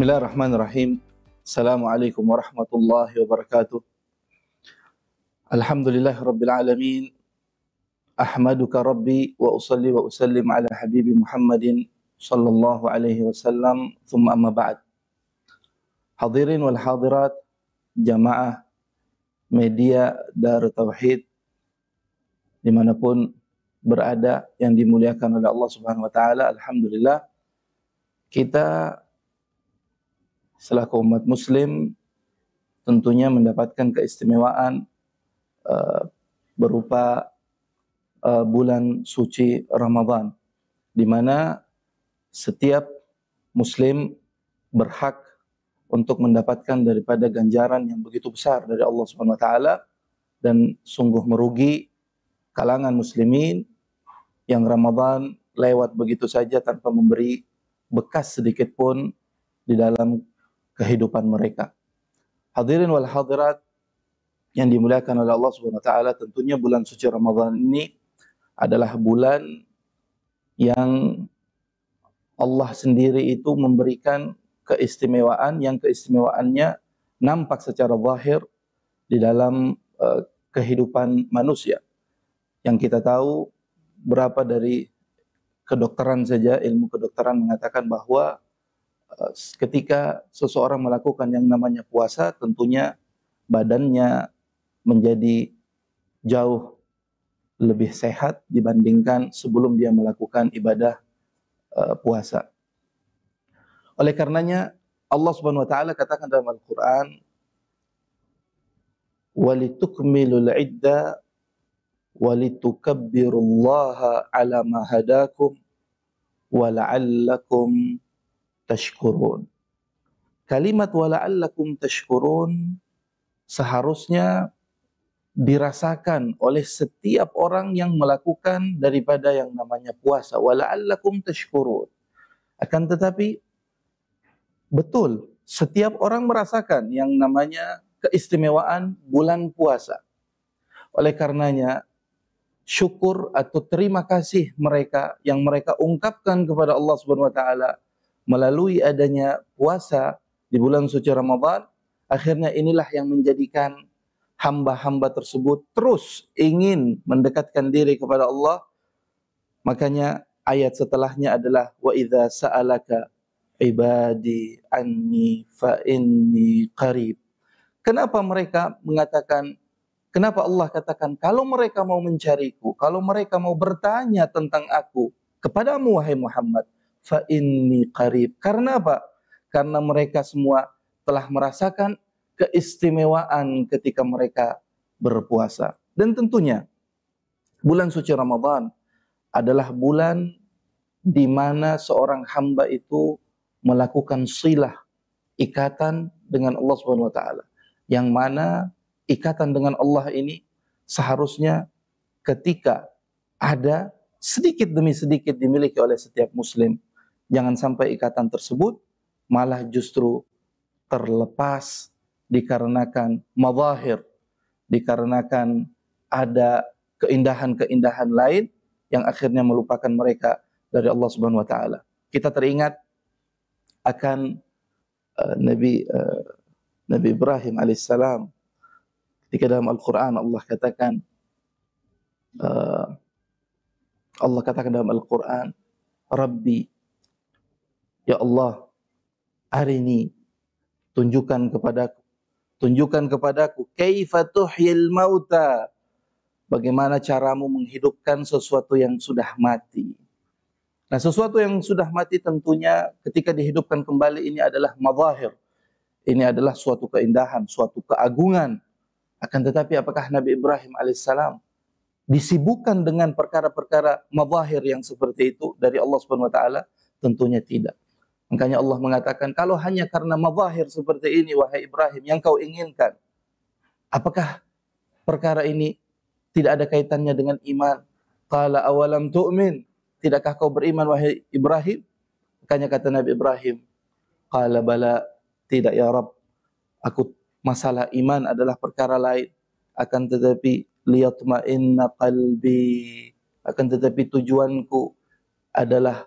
Bismillahirrahmanirrahim. Assalamualaikum warahmatullahi wabarakatuh. Alhamdulillahirabbil alamin. Ahmaduka rabbi wa usalli wa usallim ala habibi Muhammadin sallallahu alaihi wasallam. Thumma amma ba'd. Hadirin wal hadirat, jamaah media Darut Tauhid dimanapun berada yang dimuliakan oleh Allah Subhanahu wa taala, alhamdulillah kita selaku umat muslim tentunya mendapatkan keistimewaan berupa bulan suci Ramadan, di mana setiap muslim berhak untuk mendapatkan daripada ganjaran yang begitu besar dari Allah Subhanahu wa taala, dan sungguh merugi kalangan muslimin yang Ramadan lewat begitu saja tanpa memberi bekas sedikit pun di dalam kehidupan mereka. Hadirin wal hadirat yang dimuliakan oleh Allah Subhanahu wa taala, tentunya bulan suci Ramadan ini adalah bulan yang Allah sendiri itu memberikan keistimewaan yang keistimewaannya nampak secara zahir di dalam kehidupan manusia. Yang kita tahu, berapa dari kedokteran saja, ilmu kedokteran mengatakan bahwa ketika seseorang melakukan yang namanya puasa, tentunya badannya menjadi jauh lebih sehat dibandingkan sebelum dia melakukan ibadah puasa. Oleh karenanya Allah Subhanahu wa taala katakan dalam Al-Qur'an, "Walitukmilul 'iddah walitukabbirullaha 'ala ma hadakum wa la'allakum tashkurun." Kalimat wala'allakum tashkurun seharusnya dirasakan oleh setiap orang yang melakukan daripada yang namanya puasa. Wala'allakum tashkurun. Akan tetapi betul, setiap orang merasakan yang namanya keistimewaan bulan puasa. Oleh karenanya syukur atau terima kasih mereka yang mereka ungkapkan kepada Allah Subhanahu wa taala melalui adanya puasa di bulan suci Ramadan, akhirnya inilah yang menjadikan hamba-hamba tersebut terus ingin mendekatkan diri kepada Allah. Makanya ayat setelahnya adalah wa idza sa'alaka ibadi anni fa inni qarib. Kenapa mereka mengatakan, kenapa Allah katakan kalau mereka mau mencariku, kalau mereka mau bertanya tentang aku kepadamu wahai Muhammad, fa inni qarib. Karena apa? Karena mereka semua telah merasakan keistimewaan ketika mereka berpuasa. Dan tentunya bulan suci Ramadan adalah bulan di mana seorang hamba itu melakukan silah, ikatan dengan Allah Subhanahu wa taala. Yang mana ikatan dengan Allah ini seharusnya ketika ada sedikit demi sedikit dimiliki oleh setiap muslim, jangan sampai ikatan tersebut malah justru terlepas dikarenakan mazahir, dikarenakan ada keindahan-keindahan lain yang akhirnya melupakan mereka dari Allah Subhanahu wa taala. Kita teringat akan Nabi Ibrahim alaihissalam, ketika dalam Al-Qur'an Allah katakan dalam Al-Qur'an, Rabbi, ya Allah, arini, tunjukkan kepadaku kaifa tuhyil mauta, bagaimana caramu menghidupkan sesuatu yang sudah mati. Nah, sesuatu yang sudah mati tentunya ketika dihidupkan kembali ini adalah mazahir. Ini adalah suatu keindahan, suatu keagungan. Akan tetapi apakah Nabi Ibrahim alaihissalam disibukkan dengan perkara-perkara mazahir yang seperti itu dari Allah Subhanahu wa taala? Tentunya tidak. Makanya Allah mengatakan, kalau hanya karena mazahir seperti ini wahai Ibrahim yang kau inginkan, apakah perkara ini tidak ada kaitannya dengan iman? Qala awalam tu'min, tidakkah kau beriman wahai Ibrahim? Makanya kata Nabi Ibrahim, qala bala, tidak ya Rabb, aku masalah iman adalah perkara lain, akan tetapi liyatma'inna qalbi, akan tetapi tujuanku adalah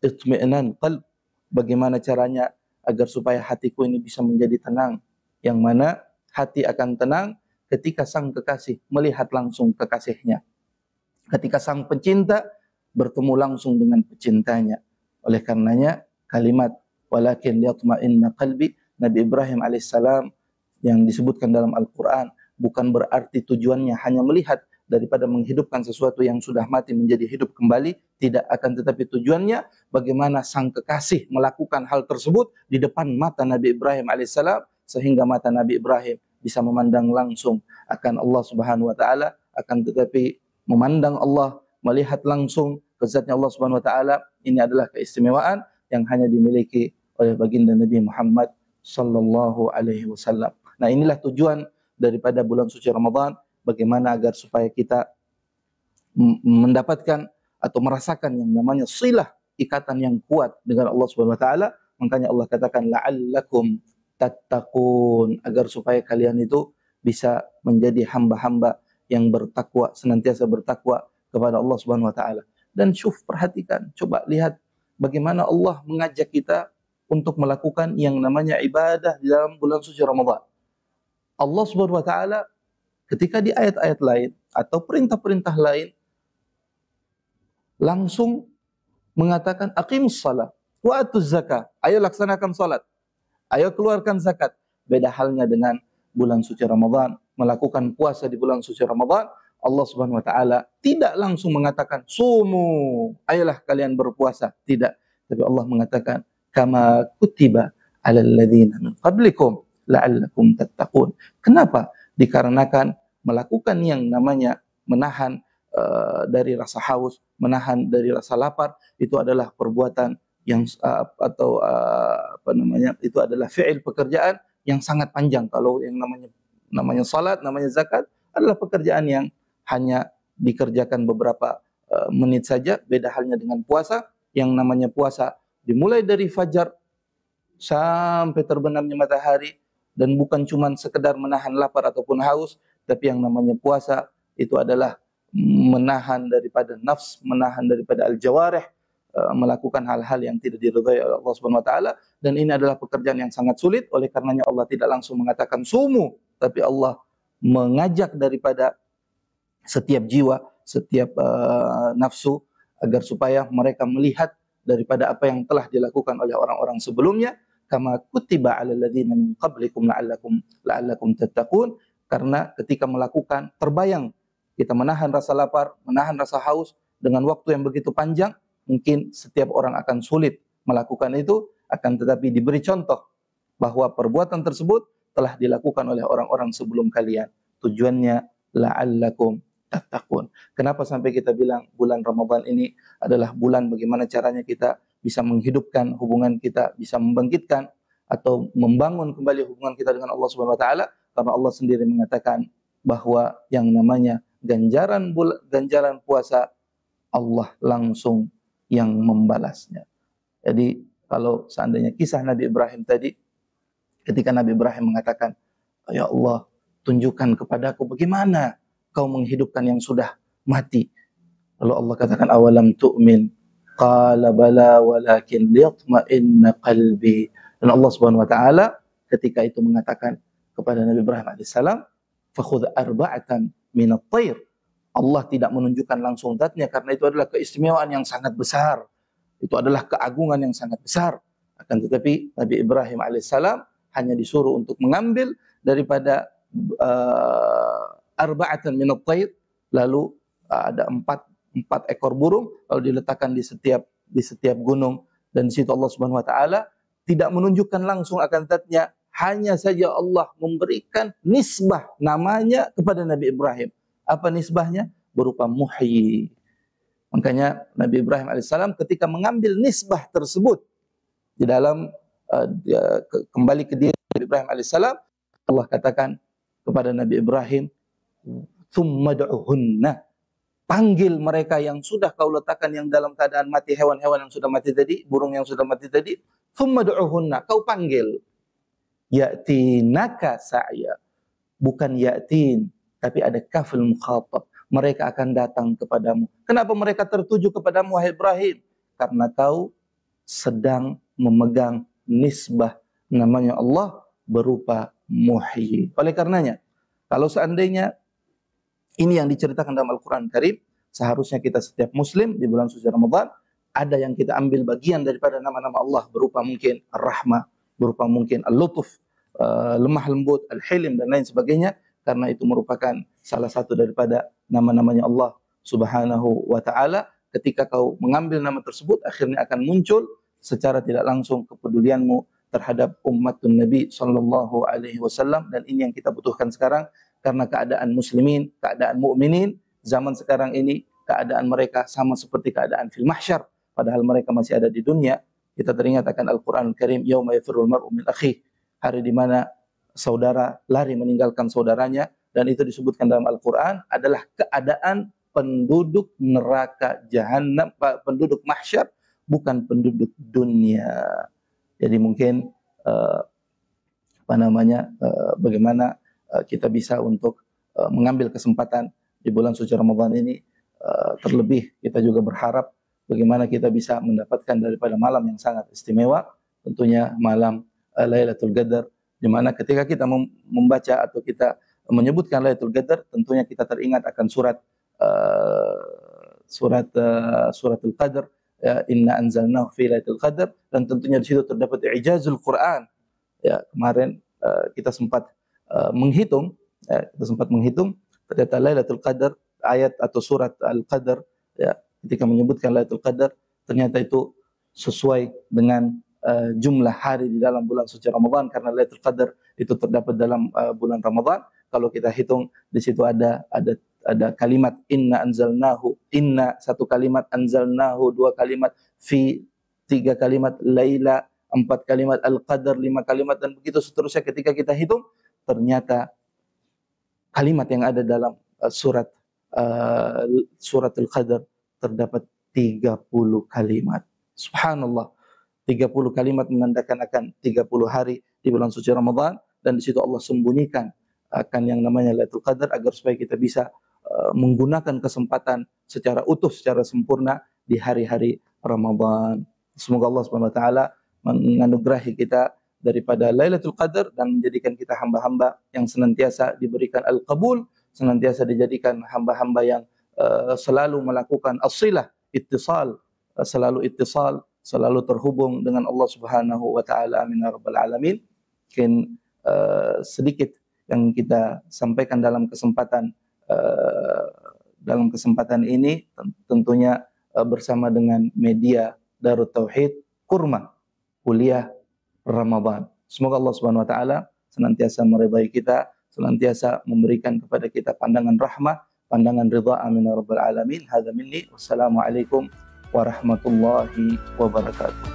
itmi'nan qalb, bagaimana caranya agar supaya hatiku ini bisa menjadi tenang. Yang mana hati akan tenang ketika sang kekasih melihat langsung kekasihnya. Ketika sang pencinta bertemu langsung dengan pecintanya. Oleh karenanya kalimat walakin liyatma'inna qalbi, Nabi Ibrahim alaihissalam yang disebutkan dalam Al-Quran bukan berarti tujuannya hanya melihat daripada menghidupkan sesuatu yang sudah mati menjadi hidup kembali, tidak, akan tetapi tujuannya bagaimana sang kekasih melakukan hal tersebut di depan mata Nabi Ibrahim alaihissalam sehingga mata Nabi Ibrahim bisa memandang langsung akan Allah Subhanahu wa taala, akan tetapi memandang Allah, melihat langsung ke zatnya Allah Subhanahu wa taala, ini adalah keistimewaan yang hanya dimiliki oleh baginda Nabi Muhammad sallallahu alaihi wasallam. Nah, inilah tujuan daripada bulan suci Ramadan, bagaimana agar supaya kita mendapatkan atau merasakan yang namanya silah, ikatan yang kuat dengan Allah Subhanahu wa taala. Makanya Allah katakan la'allakum tattaqun, agar supaya kalian itu bisa menjadi hamba-hamba yang bertakwa, senantiasa bertakwa kepada Allah Subhanahu wa taala. Dan perhatikan, coba lihat bagaimana Allah mengajak kita untuk melakukan yang namanya ibadah di dalam bulan suci Ramadan. Allah Subhanahu wa taala ketika di ayat-ayat lain atau perintah-perintah lain langsung mengatakan aqimus shalah wa atuz zakah. Ayo laksanakan salat, ayo keluarkan zakat. Beda halnya dengan bulan suci Ramadan, melakukan puasa di bulan suci Ramadan, Allah Subhanahu wa taala tidak langsung mengatakan sumu, ayolah kalian berpuasa, tidak. Tapi Allah mengatakan kama kutiba alal ladzina min qablikum la'allakum tattaqun. Kenapa? Dikarenakan melakukan yang namanya menahan dari rasa haus, menahan dari rasa lapar, itu adalah perbuatan yang itu adalah fi'il, pekerjaan yang sangat panjang. Kalau yang namanya salat, namanya zakat adalah pekerjaan yang hanya dikerjakan beberapa menit saja. Beda halnya dengan puasa, yang namanya puasa dimulai dari fajar sampai terbenamnya matahari, dan bukan cuma sekedar menahan lapar ataupun haus, tapi yang namanya puasa itu adalah menahan daripada nafs, menahan daripada al-jawarih, melakukan hal-hal yang tidak diridhai oleh Allah Subhanahu wa taala, dan ini adalah pekerjaan yang sangat sulit. Oleh karenanya Allah tidak langsung mengatakan sumu, tapi Allah mengajak daripada setiap jiwa, setiap nafsu, agar supaya mereka melihat daripada apa yang telah dilakukan oleh orang-orang sebelumnya, kama kutiba 'alal ladzina min qablikum la'allakum tattaqun. Karena ketika melakukan, terbayang kita menahan rasa lapar, menahan rasa haus dengan waktu yang begitu panjang, mungkin setiap orang akan sulit melakukan itu, akan tetapi diberi contoh bahwa perbuatan tersebut telah dilakukan oleh orang-orang sebelum kalian. Tujuannya la'allakum tattaqun. Kenapa sampai kita bilang bulan Ramadan ini adalah bulan bagaimana caranya kita bisa menghidupkan hubungan kita, bisa membangkitkan atau membangun kembali hubungan kita dengan Allah Subhanahu wa taala, karena Allah sendiri mengatakan bahwa yang namanya ganjaran puasa Allah langsung yang membalasnya. Jadi kalau seandainya kisah Nabi Ibrahim tadi, ketika Nabi Ibrahim mengatakan, "Ya Allah, tunjukkan kepadaku bagaimana kau menghidupkan yang sudah mati." Lalu Allah katakan, "Awalam tu'min?" Qala bala walakin liyatma'inna qalbi. Dan Allah Subhanahu wa taala ketika itu mengatakan kepada Nabi Ibrahim alaihissalam, "Fakhudh arba'atan minat thair." Allah tidak menunjukkan langsung zatnya karena itu adalah keistimewaan yang sangat besar. Itu adalah keagungan yang sangat besar. Akan tetapi Nabi Ibrahim alaihissalam hanya disuruh untuk mengambil daripada arba'atan minat thair, lalu ada empat ekor burung, lalu diletakkan di setiap gunung, dan di situ Allah Subhanahu wa taala tidak menunjukkan langsung akan zatnya, hanya saja Allah memberikan nisbah namanya kepada Nabi Ibrahim. Apa nisbahnya? Berupa muhyi. Makanya Nabi Ibrahim alaihissalam ketika mengambil nisbah tersebut di dalam kembali ke diri Nabi Ibrahim alaihissalam, Allah katakan kepada Nabi Ibrahim, "Tsumma du'uhunna." Panggil mereka yang sudah kau letakkan yang dalam keadaan mati, hewan-hewan yang sudah mati tadi, burung yang sudah mati tadi. Tsumma du'uhunna, kau panggil. Ya'tinaka sa'ya. Bukan ya'tin, tapi ada kafil mukhatab. Mereka akan datang kepadamu. Kenapa mereka tertuju kepadamu, wahai Ibrahim? Karena kau sedang memegang nisbah namanya Allah berupa muhyi. Oleh karenanya, kalau seandainya ini yang diceritakan dalam Al-Quran Karim, seharusnya kita setiap Muslim di bulan suci Ramadan, ada yang kita ambil bagian daripada nama-nama Allah, berupa mungkin Ar-Rahmah, berupa mungkin Al-Lutuf, lemah lembut, Al-Hilim, dan lain sebagainya, karena itu merupakan salah satu daripada nama-namanya Allah Subhanahu wa Ta'ala. Ketika kau mengambil nama tersebut, akhirnya akan muncul secara tidak langsung kepedulianmu terhadap ummatun Nabi sallallahu alaihi wasallam, dan ini yang kita butuhkan sekarang karena keadaan muslimin, keadaan mukminin zaman sekarang ini, keadaan mereka sama seperti keadaan fil mahsyar, padahal mereka masih ada di dunia. Kita teringat akan Al-Qur'an Al-Karim, yauma yafirrul mar'u min akhihi, hari di mana saudara lari meninggalkan saudaranya, dan itu disebutkan dalam Al-Qur'an adalah keadaan penduduk neraka jahanam, penduduk mahsyar, bukan penduduk dunia. Jadi mungkin bagaimana kita bisa untuk mengambil kesempatan di bulan suci Ramadan ini, terlebih kita juga berharap bagaimana kita bisa mendapatkan daripada malam yang sangat istimewa, tentunya malam Lailatul Qadar, di mana ketika kita membaca atau kita menyebutkan Lailatul Qadar, tentunya kita teringat akan suratul Qadar, ya, inna anzalnahu fi Lailatul Qadar, dan tentunya di situ terdapat i'jazul Quran. Ya, kemarin kita sempat menghitung, ternyata Lailatul Qadar, ayat atau surat Al-Qadar, ya, ketika menyebutkan Lailatul Qadar, ternyata itu sesuai dengan jumlah hari di dalam bulan suci Ramadan, karena Lailatul Qadar itu terdapat dalam bulan Ramadan. Kalau kita hitung di situ ada kalimat inna anzalnahu, inna satu kalimat, anzalnahu dua kalimat, fi tiga kalimat, laila empat kalimat, al-qadar lima kalimat, dan begitu seterusnya. Ketika kita hitung, ternyata kalimat yang ada dalam suratul Qadar terdapat 30 kalimat. Subhanallah. 30 kalimat menandakan akan 30 hari di bulan suci Ramadan, dan di situ Allah sembunyikan akan yang namanya Lailatul Qadar agar supaya kita bisa menggunakan kesempatan secara utuh, secara sempurna di hari-hari Ramadan. Semoga Allah Subhanahu wa taala menganugerahi kita daripada Lailatul Qadar dan menjadikan kita hamba-hamba yang senantiasa diberikan al-qabul, senantiasa dijadikan hamba-hamba yang selalu melakukan as-silah, ittisal, selalu terhubung dengan Allah Subhanahu wa taala. Amin ya rabbal alamin. Mungkin sedikit yang kita sampaikan dalam kesempatan ini, tentunya bersama dengan media Darut Tauhid Kurma Kuliah Ramadan. Semoga Allah Subhanahu wa taala senantiasa meridai kita, senantiasa memberikan kepada kita pandangan rahmah, pandangan ridha. Amin ya rabbal alamin. Hadza minni, wassalamu alaikum warahmatullahi wabarakatuh.